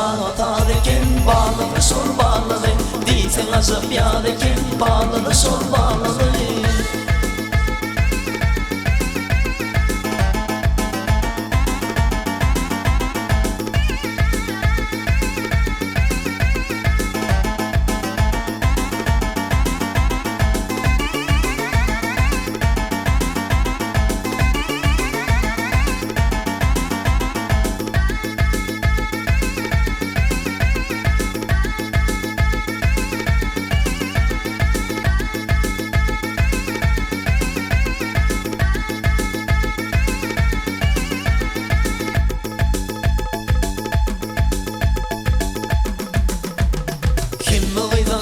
Tanışma tarihin bağlı sor bağlı Diysen azap yârekin bağlı sor bağlı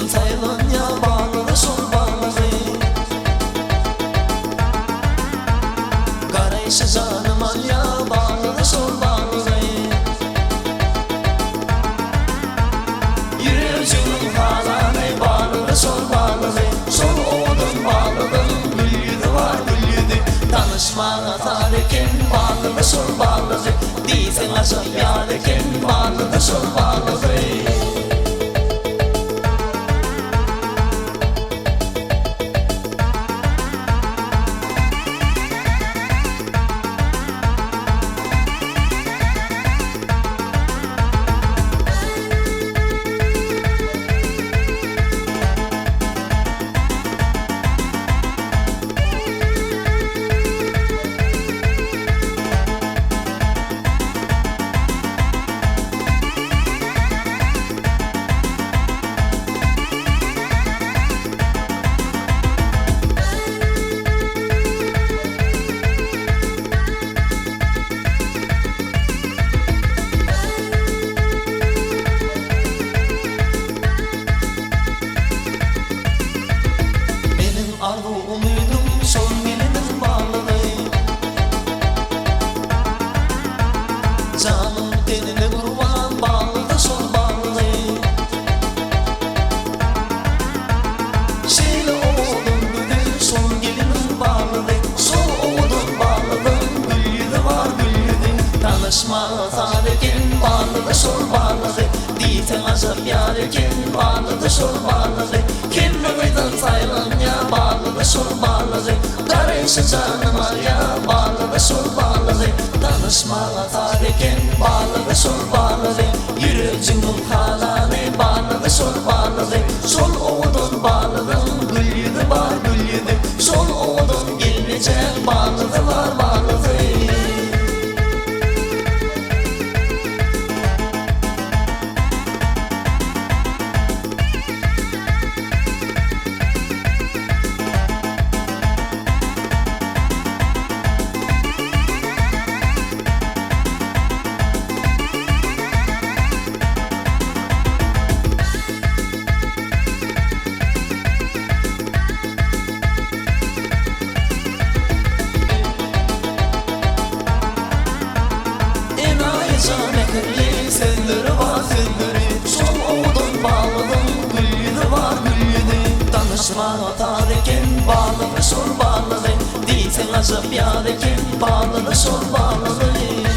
Sayılan ya bağlı sor bağlı Karayşı canım al ya bağlı sor bağlı Yüreğim halanı bağlı sor bağlı Sol oğlum bağlıdım gülüdü var gülüdü Tanışma tarihin bağlı sor bağlı Diysen azap yârekin bağlı sor bağlı Umuydum son gelinin bağlı Canım tenine kurban bağlı da son bağlı Şeyle oğlum bugün son gelinin bağlı Sol oğlum bağlıdım gülüdü var gülüdü Tanışma tarihin bağlı da sol bağlı Diyten azap yârekin bağlı da sol bağlı Kim meydan sayılan ya bağlı sor bağlı Karayşı canım al ya bağlı sor bağlı Tanışma tarihin bağlı sor bağlı Yüreğim halanı bağlı sor bağlı Sol oğlum bağlıdım gülüdü var gülüdü Sol oğlum gelmeyecek bağlı var bağlı Senleri var senleri Sol oğlum bağlıdım gülüdü var gülüdü Tanışma tarihin bağlı sor bağlı Diysen azap yârekin bağlı sor bağlı